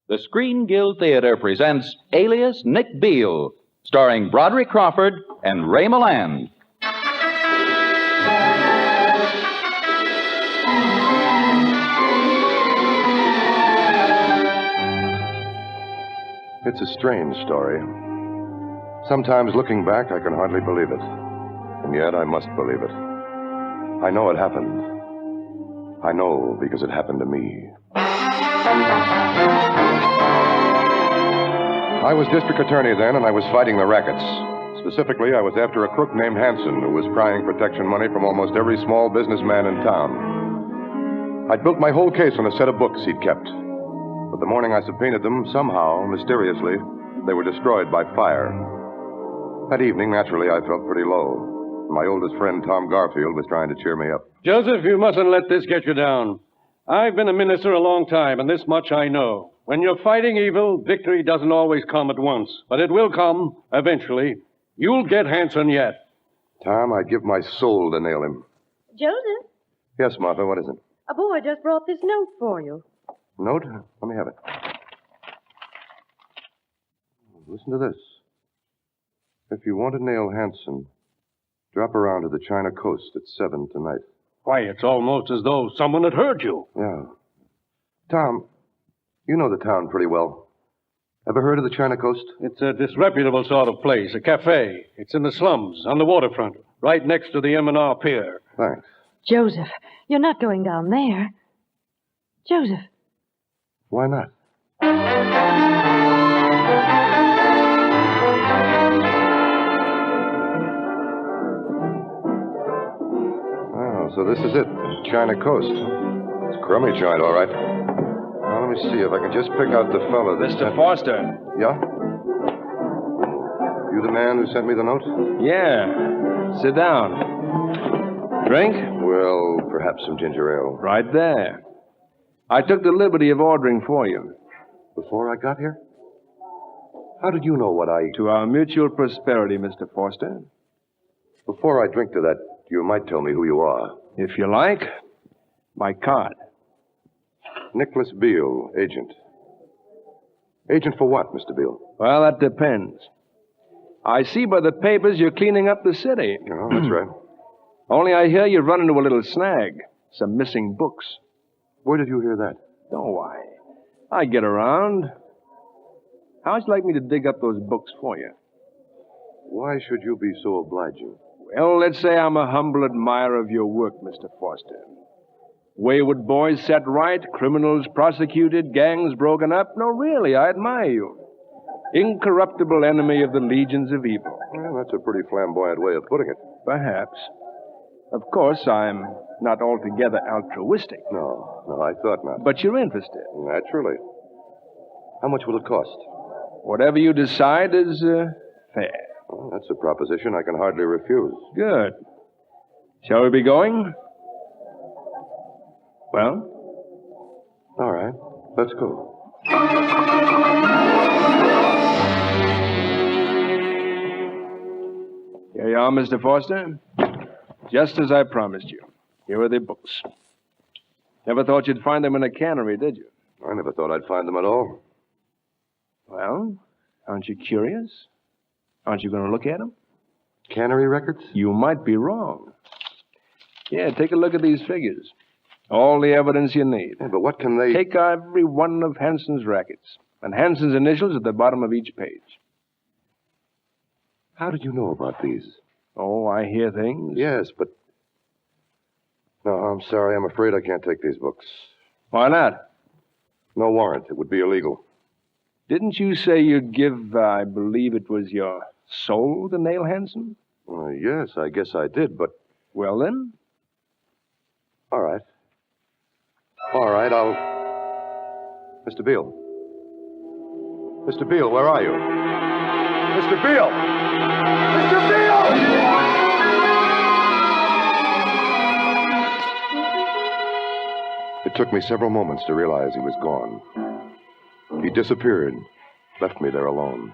The Screen Guild Theater presents Alias Nick Beal, starring Broderick Crawford and Ray Milland. It's a strange story. Sometimes looking back, I can hardly believe it. And yet I must believe it. I know it happened. I know because it happened to me. I was district attorney then, and I was fighting the rackets. Specifically, I was after a crook named Hanson, who was prying protection money from almost every small businessman in town. I'd built my whole case on a set of books he'd kept. But the morning I subpoenaed them, somehow, mysteriously, they were destroyed by fire. That evening, naturally, I felt pretty low. My oldest friend, Tom Garfield, was trying to cheer me up. Joseph, you mustn't let this get you down. I've been a minister a long time, and this much I know. When you're fighting evil, victory doesn't always come at once. But it will come, eventually. You'll get Hanson yet. Tom, I'd give my soul to nail him. Joseph? Yes, Martha, what is it? A boy just brought this note for you. Note? Let me have it. Listen to this. If you want to nail Hanson, drop around to the China coast at 7 tonight. Why, it's almost as though someone had heard you. Yeah. Tom, you know the town pretty well. Ever heard of the China coast? It's a disreputable sort of place, a cafe. It's in the slums, on the waterfront, right next to the M&R Pier. Thanks. Joseph, you're not going down there. Joseph. Why not? Oh, so this is it, the China coast. It's a crummy joint, all right. Now, let me see if I can just pick out the fellow that... Mr. Foster. Yeah? You the man who sent me the note? Yeah. Sit down. Drink? Well, perhaps some ginger ale. Right there. I took the liberty of ordering for you. Before I got here? How did you know what I... To our mutual prosperity, Mr. Foster. Before I drink to that, you might tell me who you are. If you like. My card. Nicholas Beal, agent. Agent for what, Mr. Beal? Well, that depends. I see by the papers you're cleaning up the city. Oh, that's right. Only I hear you've run into a little snag. Some missing books. Where did you hear that? Oh, I get around. How'd you like me to dig up those books for you? Why should you be so obliging? Well, let's say I'm a humble admirer of your work, Mr. Foster. Wayward boys set right, criminals prosecuted, gangs broken up. No, really, I admire you. Incorruptible enemy of the legions of evil. Well, that's a pretty flamboyant way of putting it. Perhaps. Of course, I'm not altogether altruistic. No, I thought not. But you're interested. Naturally. How much will it cost? Whatever you decide is fair. Well, that's a proposition I can hardly refuse. Good. Shall we be going? Well? All right. Let's go. Here you are, Mr. Foster. Just as I promised you. Here are the books. Never thought you'd find them in a cannery, did you? I never thought I'd find them at all. Well, aren't you curious? Aren't you going to look at them? Cannery records? You might be wrong. Yeah, take a look at these figures. All the evidence you need. Yeah, but what can they... Take every one of Hanson's rackets, and Hanson's initials at the bottom of each page. How did you know about these? Oh, I hear things. Yes, but... No, I'm sorry. I'm afraid I can't take these books. Why not? No warrant. It would be illegal. Didn't you say you'd give, I believe it was your soul to nail Hanson? Yes, I guess I did, but... Well, then? All right. All right, I'll... Mr. Beal. Mr. Beal, where are you? Mr. Beal! Mr. Beal! It took me several moments to realize he was gone. He disappeared, left me there alone.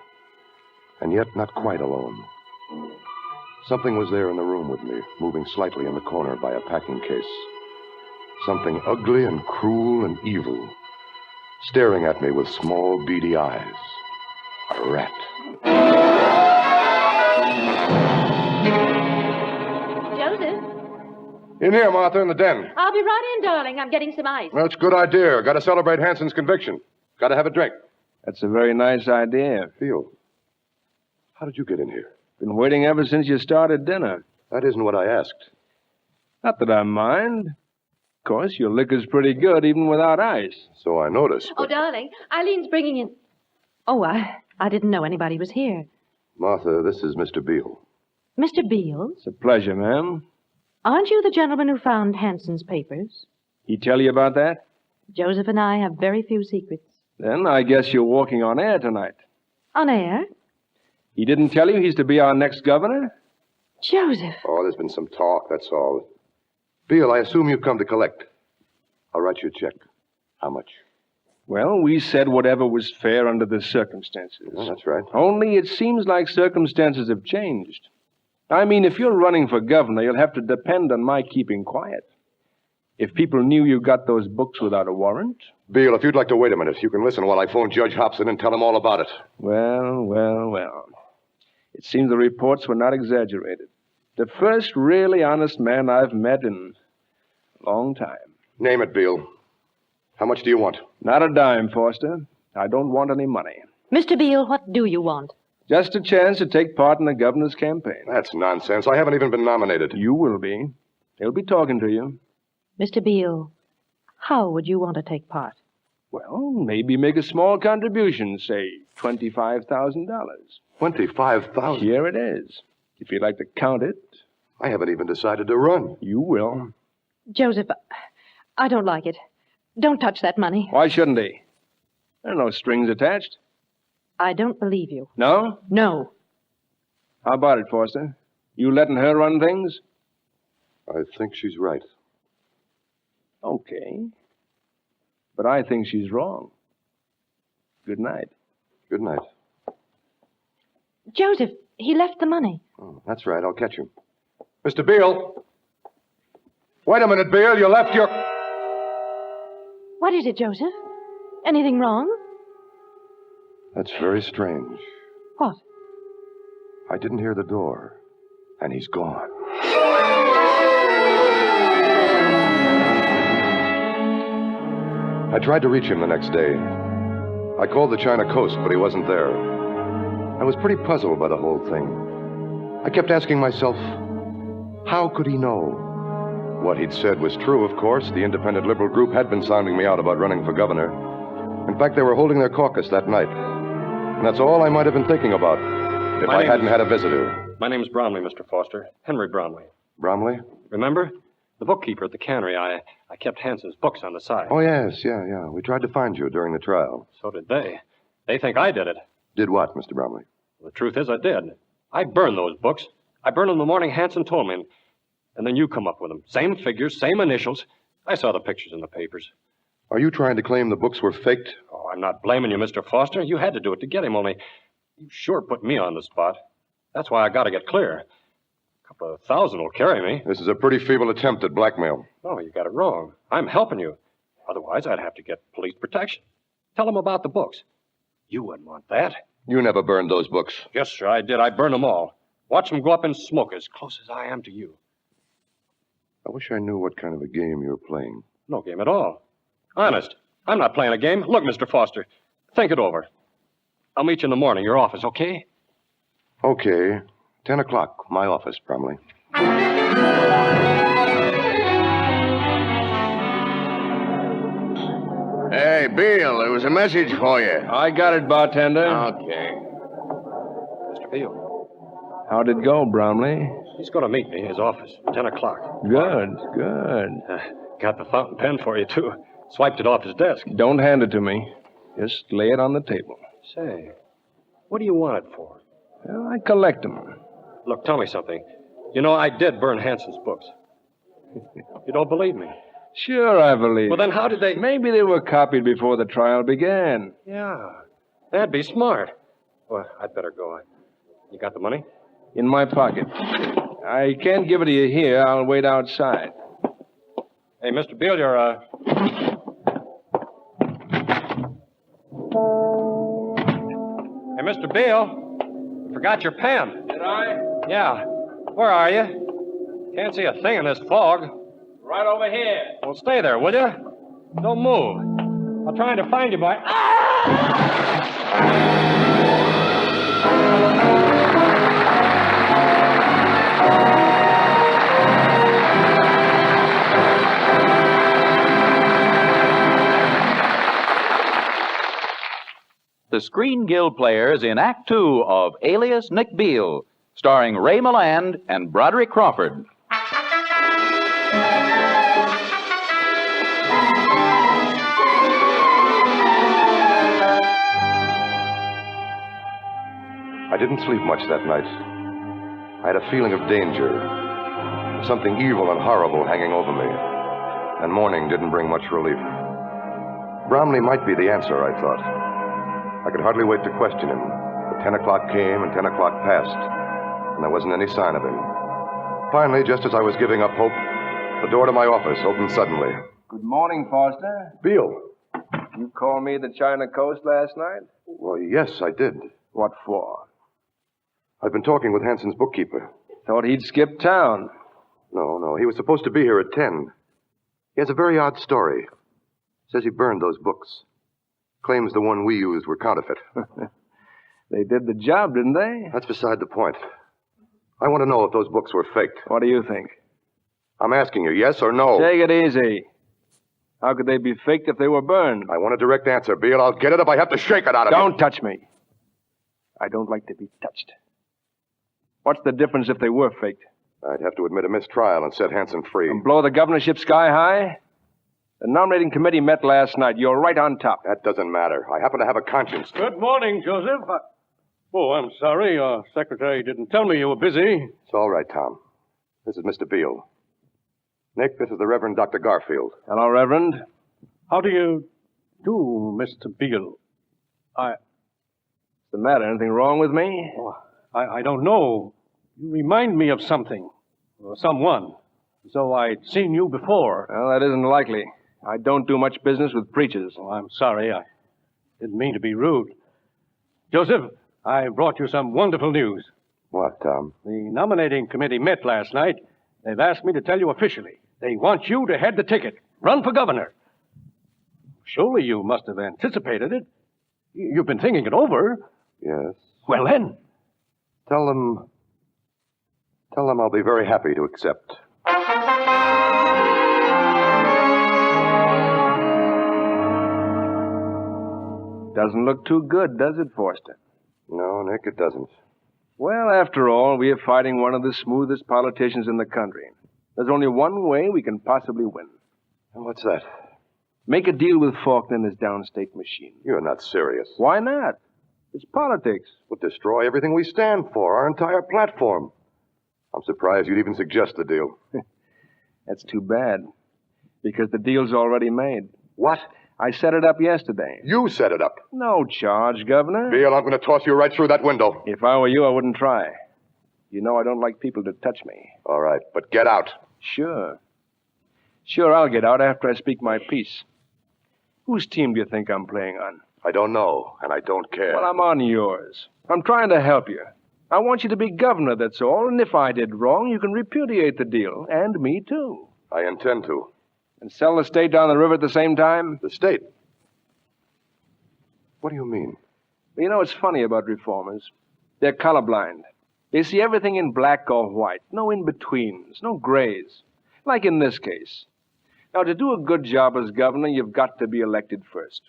And yet not quite alone. Something was there in the room with me, moving slightly in the corner by a packing case. Something ugly and cruel and evil. staring at me with small, beady eyes. A rat. Joseph, In here, Martha, in the den. I'll be right in, darling. I'm getting some ice. Well, it's a good idea. Got to celebrate Hanson's conviction. Got to have a drink. That's a very nice idea. Beal, how did you get in here? Been waiting ever since you started dinner. That isn't what I asked. Not that I mind. Of course, your liquor's pretty good, even without ice. So I noticed. Oh, darling, Eileen's bringing in... Oh, I didn't know anybody was here. Martha, this is Mr. Beal. Mr. Beal, It's a pleasure, ma'am. aren't you the gentleman who found Hanson's papers? He tell you about that? Joseph and I have very few secrets. Then I guess you're walking on air tonight. On air? He didn't tell you he's to be our next governor? Joseph. Oh, there's been some talk, that's all. Beal, I assume you've come to collect. I'll write you a check. How much? Well, we said whatever was fair under the circumstances. Oh, that's right. Only it seems like circumstances have changed. I mean, if you're running for governor, you'll have to depend on my keeping quiet. If people knew you got those books without a warrant... Beal, if you'd like to wait a minute, you can listen while I phone Judge Hobson and tell him all about it. Well. It seems the reports were not exaggerated. The first really honest man I've met in a long time. Name it, Beal. How much do you want? Not a dime, Foster. I don't want any money. Mr. Beal, what do you want? Just a chance to take part in the governor's campaign. That's nonsense. I haven't even been nominated. You will be. They'll be talking to you. Mr. Beal, how would you want to take part? Well, maybe make a small contribution, say $25,000. $25,000? Here it is. If you'd like to count it. I haven't even decided to run. You will. Joseph, I don't like it. Don't touch that money. Why shouldn't he? There are no strings attached. I don't believe you. No? No. How about it, Foster? You letting her run things? I think she's right. Okay. But I think she's wrong. Good night. Good night. Joseph, he left the money. Oh, that's right. I'll catch him. Mr. Beal. Wait a minute, Beal. You left your... What is it, Joseph? Anything wrong? That's very strange. What? I didn't hear the door, and he's gone. I tried to reach him the next day. I called the China coast, but he wasn't there. I was pretty puzzled by the whole thing. I kept asking myself, how could he know? What he'd said was true, of course. The independent liberal group had been sounding me out about running for governor. In fact, they were holding their caucus that night. And that's all I might have been thinking about if I hadn't had a visitor. My name's Bromley, Mr. Foster. Henry Bromley. Bromley? Remember? The bookkeeper at the cannery. I kept Hanson's books on the side. Oh, yes, yeah. We tried to find you during the trial. So did they. They think I did it. Did what, Mr. Bromley? The truth is, I did. I burned those books. I burned them the morning Hanson told me, and then you come up with them. Same figures, same initials. I saw the pictures in the papers. Are you trying to claim the books were faked? Oh, I'm not blaming you, Mr. Foster. You had to do it to get him, only you sure put me on the spot. That's why I got to get clear. A couple of thousand will carry me. This is a pretty feeble attempt at blackmail. No, you got it wrong. I'm helping you. Otherwise, I'd have to get police protection. Tell them about the books. You wouldn't want that. You never burned those books. Yes, sir, I did. I burned them all. Watch them go up in smoke as close as I am to you. I wish I knew what kind of a game you're playing. No game at all. Honest. I'm not playing a game. Look, Mr. Foster, think it over. I'll meet you in the morning, your office, okay? Okay. 10 o'clock, my office, Bromley. Hey, Beal, there was a message for you. I got it, bartender. Okay. Mr. Beal. How'd it go, Bromley? He's going to meet me in his office, 10 o'clock. Good. Got the fountain pen for you, too. Swiped it off his desk. Don't hand it to me. Just lay it on the table. Say, what do you want it for? Well, I collect them. Look, tell me something. You know, I did burn Hanson's books. You don't believe me? Sure, I believe. Well, then how did they... Maybe they were copied before the trial began. Yeah, that'd be smart. Well, I'd better go. You got the money? In my pocket. I can't give it to you here. I'll wait outside. Hey, Mr. Beal, you're, Hey, Mr. Beal, you forgot your pen. Did I? Yeah. Where are you? Can't see a thing in this fog. Right over here. Well, stay there, will you? Don't move. I'm trying to find you by... The Screen Guild players in Act Two of Alias Nick Beal, starring Ray Milland and Broderick Crawford. I didn't sleep much that night. I had a feeling of danger, something evil and horrible hanging over me. And morning didn't bring much relief. Bromley might be the answer, I thought. I could hardly wait to question him. But 10 o'clock came and 10 o'clock passed, and there wasn't any sign of him. Finally, just as I was giving up hope, the door to my office opened suddenly. Good morning, Foster. Beal. You called me at the China coast last night? Well, yes, I did. What for? I've been talking with Hanson's bookkeeper. Thought he'd skip town. No, he was supposed to be here at 10. He has a very odd story. Says he burned those books. Claims the one we used were counterfeit. They did the job, didn't they? That's beside the point. I want to know if those books were faked. What do you think? I'm asking you, yes or no? Take it easy. How could they be faked if they were burned? I want a direct answer, Beal. I'll get it if I have to shake it out of you. Don't touch me. I don't like to be touched. What's the difference if they were faked? I'd have to admit a mistrial and set Hanson free. And blow the governorship sky high? The nominating committee met last night. You're right on top. That doesn't matter. I happen to have a conscience. Good morning, Joseph. Oh, I'm sorry. Your secretary didn't tell me you were busy. It's all right, Tom. This is Mr. Beal. Nick, this is the Reverend Dr. Garfield. Hello, Reverend. How do you do, Mr. Beal? What's the matter? Anything wrong with me? Oh, I don't know. You remind me of something. Or someone. As though I'd seen you before. Well, that isn't likely. I don't do much business with preachers. Oh, I'm sorry. I didn't mean to be rude. Joseph, I brought you some wonderful news. What, Tom? The nominating committee met last night. They've asked me to tell you officially. They want you to head the ticket. Run for governor. Surely you must have anticipated it. You've been thinking it over. Yes. Well, then. Tell them I'll be very happy to accept. Doesn't look too good, does it, Forster? No, Nick, it doesn't. Well, after all, we are fighting one of the smoothest politicians in the country. There's only one way we can possibly win. And what's that? Make a deal with Faulkner and his downstate machine. You're not serious. Why not? It's politics. Would destroy everything we stand for, our entire platform. I'm surprised you'd even suggest the deal. That's too bad. Because the deal's already made. What? I set it up yesterday. You set it up. No charge, Governor. Beal, I'm going to toss you right through that window. If I were you, I wouldn't try. You know I don't like people to touch me. All right, but get out. Sure. Sure, I'll get out after I speak my piece. Whose team do you think I'm playing on? I don't know, and I don't care. Well, I'm on yours. I'm trying to help you. I want you to be governor, that's all. And if I did wrong, you can repudiate the deal. And me, too. I intend to. And sell the state down the river at the same time? The state? What do you mean? Well, you know, it's funny about reformers. They're colorblind. They see everything in black or white. No in-betweens, no grays. Like in this case. Now, to do a good job as governor, you've got to be elected first.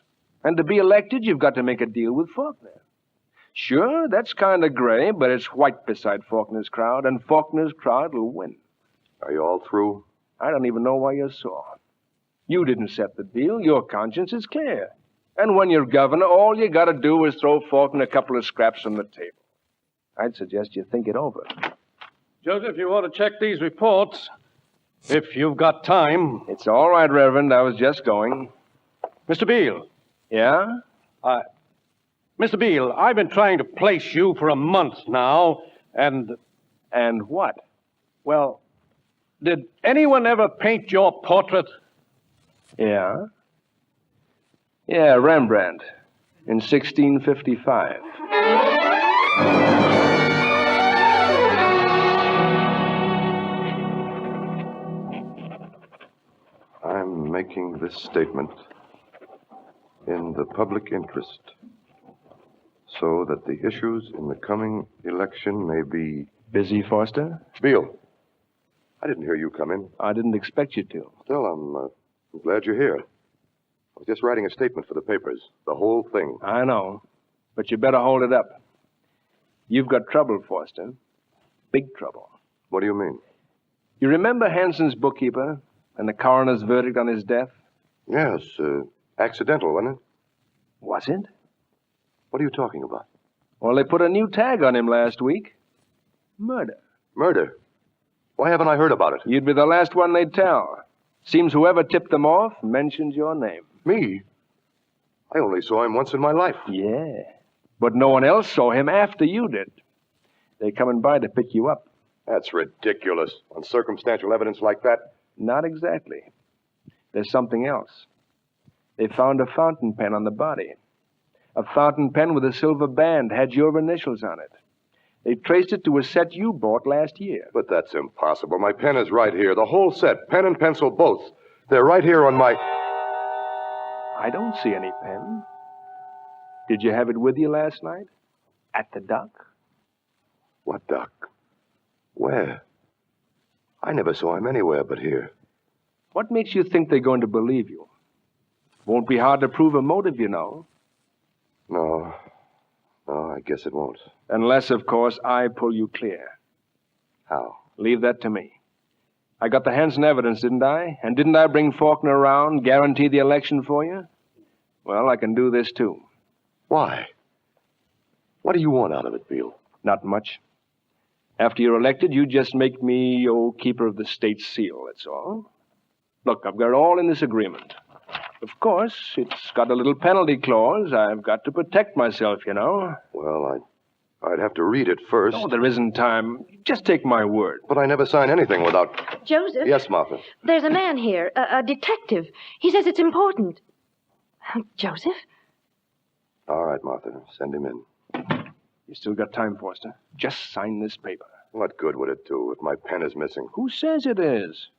And to be elected, you've got to make a deal with Faulkner. Sure, that's kind of gray, but it's white beside Faulkner's crowd, and Faulkner's crowd will win. Are you all through? I don't even know why you're sore. You didn't set the deal. Your conscience is clear. And when you're governor, all you got to do is throw Faulkner a couple of scraps on the table. I'd suggest you think it over. Joseph, you ought to check these reports. If you've got time. It's all right, Reverend. I was just going. Mr. Beal. Yeah? Mr. Beal, I've been trying to place you for a month now, and... And what? Well, did anyone ever paint your portrait? Yeah? Yeah, Rembrandt. in 1655. I'm making this statement in the public interest so that the issues in the coming election may be... Busy, Foster? Beal, I didn't hear you come in. I didn't expect you to. Still, I'm glad you're here. I was just writing a statement for the papers. The whole thing. I know, but you better hold it up. You've got trouble, Foster. Big trouble. What do you mean? You remember Hanson's bookkeeper and the coroner's verdict on his death? Yes, accidental, wasn't it? Was it? What are you talking about? Well, they put a new tag on him last week. Murder. Murder? Why haven't I heard about it? You'd be the last one they'd tell. Seems whoever tipped them off mentioned your name. Me? I only saw him once in my life. Yeah, but no one else saw him after you did. They coming by to pick you up. That's ridiculous. On circumstantial evidence like that? Not exactly. There's something else. They found a fountain pen on the body. A fountain pen with a silver band had your initials on it. They traced it to a set you bought last year. But that's impossible. My pen is right here. The whole set, pen and pencil both. They're right here on my... I don't see any pen. Did you have it with you last night? At the dock? What dock? Where? I never saw him anywhere but here. What makes you think they're going to believe you? Won't be hard to prove a motive, you know. No, I guess it won't. Unless, of course, I pull you clear. How? Leave that to me. I got the Hanson evidence, didn't I? And didn't I bring Faulkner around, guarantee the election for you? Well, I can do this, too. Why? What do you want out of it, Beal? Not much. After you're elected, you just make me, keeper of the state seal, that's all. Look, I've got it all in this agreement. Of course, it's got a little penalty clause. I've got to protect myself, you know. Well, I'd have to read it first. Oh, there isn't time. Just take my word. But I never sign anything without... Joseph? Yes, Martha. There's a man here, a detective. He says it's important. Joseph? All right, Martha. Send him in. You still got time, Foster. Just sign this paper. What good would it do if my pen is missing? Who says it is?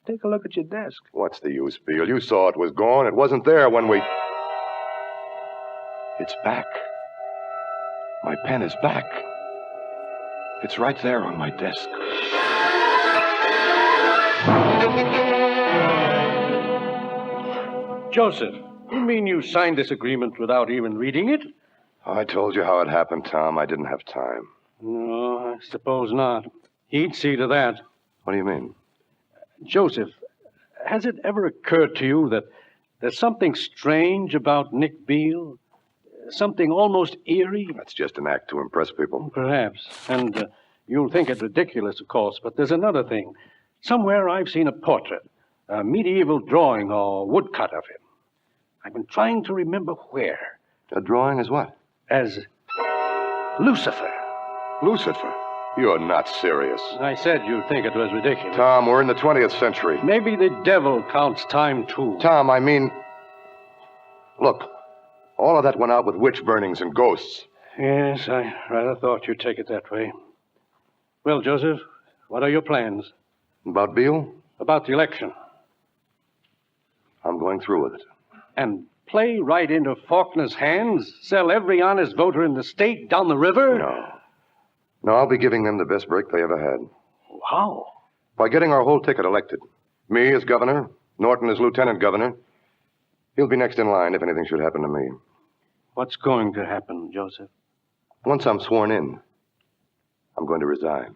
Take a look at your desk. What's the use, Beal? You saw it was gone. It wasn't there when we... It's back. My pen is back. It's right there on my desk. Joseph, you mean you signed this agreement without even reading it? I told you how it happened, Tom. I didn't have time. No, I suppose not. He'd see to that. What do you mean? Joseph, has it ever occurred to you that there's something strange about Nick Beal? Something almost eerie? That's just an act to impress people. Perhaps. And you'll think it ridiculous, of course, but there's another thing. Somewhere I've seen a portrait, a medieval drawing or woodcut of him. I've been trying to remember where. A drawing is what? As Lucifer. Lucifer? You're not serious. I said you'd think it was ridiculous. Tom, we're in the 20th century. Maybe the devil counts time, too. Tom, I mean... Look, all of that went out with witch burnings and ghosts. Yes, I rather thought you'd take it that way. Well, Joseph, what are your plans? About Beal? About the election. I'm going through with it. And play right into Faulkner's hands? Sell every honest voter in the state down the river? No, I'll be giving them the best break they ever had. How? By getting our whole ticket elected. Me as governor, Norton as lieutenant governor. He'll be next in line if anything should happen to me. What's going to happen, Joseph? Once I'm sworn in, I'm going to resign.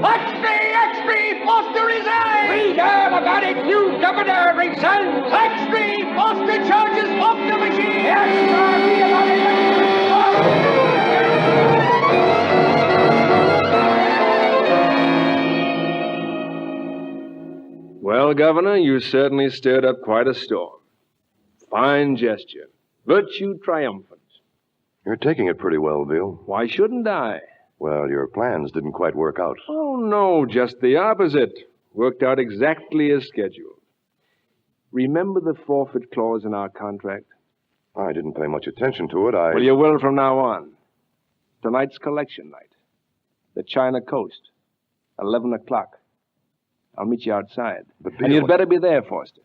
Extreme, Foster resigns! Freedom about it, new governor resigns! Extreme, Foster charges off the machine! Yes, read about it! Well, Governor, you certainly stirred up quite a storm. Fine gesture. Virtue triumphant. You're taking it pretty well, Beal. Why shouldn't I? Well, your plans didn't quite work out. Oh, no, just the opposite. Worked out exactly as scheduled. remember the forfeit clause in our contract? I didn't pay much attention to it. Well, you will from now on. Tonight's collection night. The China Coast. 11 o'clock. I'll meet you outside. And you'd better be there, Foster.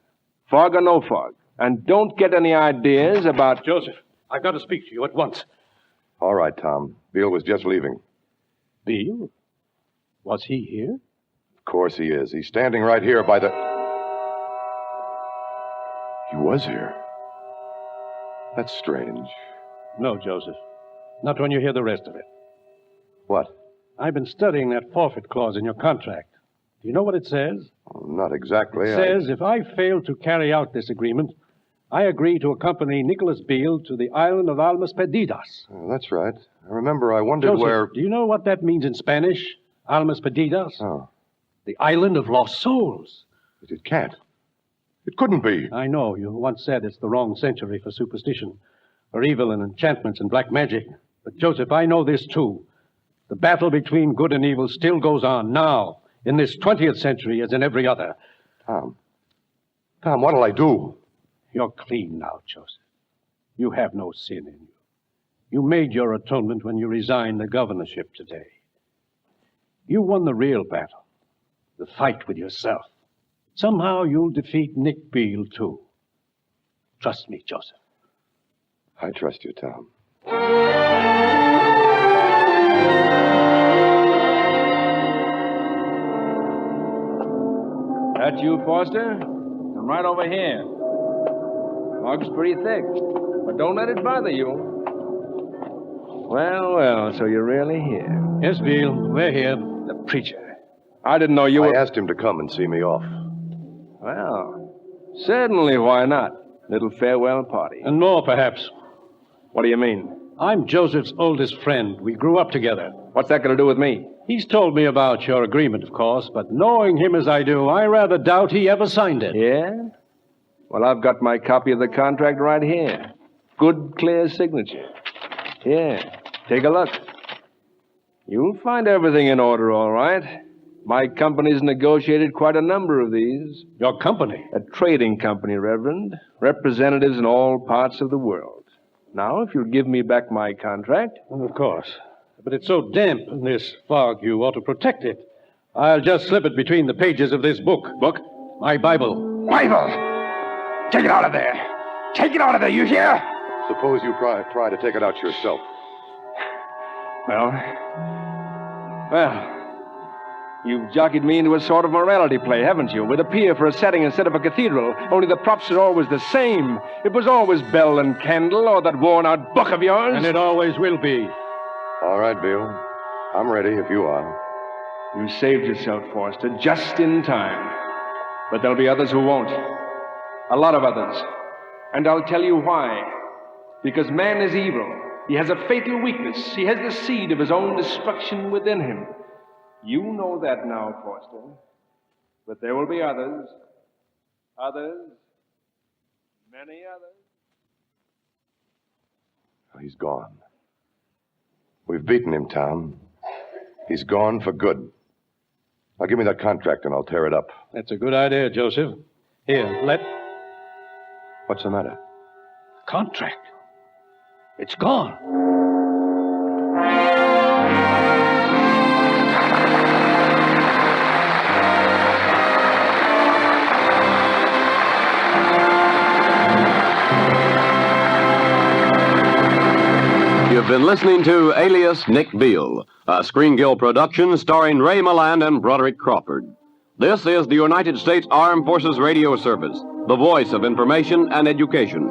Fog or no fog. And don't get any ideas about... Joseph, I've got to speak to you at once. All right, Tom. Beal was just leaving. Beal? Was he here? Of course he is. He's standing right here by the... He was here. That's strange. No, Joseph. Not when you hear the rest of it. What? I've been studying that forfeit clause in your contract. Do you know what it says? Not exactly. It says if I fail to carry out this agreement, I agree to accompany Nicholas Beal to the island of Almas Perdidas. That's right. I remember I wondered Joseph, where... do you know what that means in Spanish? Almas Perdidas? Oh. The island of lost souls. It can't. It couldn't be. I know. You once said it's the wrong century for superstition, for evil and enchantments and black magic. But, Joseph, I know this, too. The battle between good and evil still goes on now, in this 20th century as in every other. Tom, what'll I do? You're clean now, Joseph. You have no sin in you. You made your atonement when you resigned the governorship today. You won the real battle, the fight with yourself. Somehow you'll defeat Nick Beal, too. Trust me, Joseph. I trust you, Tom. That you, Foster? I'm right over here. Fog's pretty thick, but don't let it bother you. Well, so you're really here. Yes, Beal, we're here. The preacher. I didn't know you were... I asked him to come and see me off. Well, certainly, why not? Little farewell party. And more, perhaps. What do you mean? I'm Joseph's oldest friend. We grew up together. What's that going to do with me? He's told me about your agreement, of course, but knowing him as I do, I rather doubt he ever signed it. Yeah? Well, I've got my copy of the contract right here. Good, clear signature. Here, take a look. You'll find everything in order, all right. My company's negotiated quite a number of these. Your company? A trading company, Reverend. Representatives in all parts of the world. Now, if you'll give me back my contract... Well, of course. But it's so damp in this fog, you ought to protect it. I'll just slip it between the pages of this book. Book? My Bible. Bible! Take it out of there! Take it out of there, you hear? Suppose you try to take it out yourself. Well, you've jockeyed me into a sort of morality play, haven't you? With a pier for a setting instead of a cathedral. Only the props are always the same. It was always bell and candle or that worn-out book of yours. And it always will be. All right, Beal. I'm ready if you are. You saved yourself, Forster, just in time. But there'll be others who won't. A lot of others. And I'll tell you why. Because man is evil. He has a fatal weakness. He has the seed of his own destruction within him. You know that now, Forster. But there will be others. Others. Many others. He's gone. We've beaten him, Tom. He's gone for good. Now give me that contract and I'll tear it up. That's a good idea, Joseph. Here, What's the matter? Contract. It's gone. You've been listening to Alias Nick Beal, a Screen Guild production starring Ray Milland and Broderick Crawford. This is the United States Armed Forces Radio Service, the voice of information and education.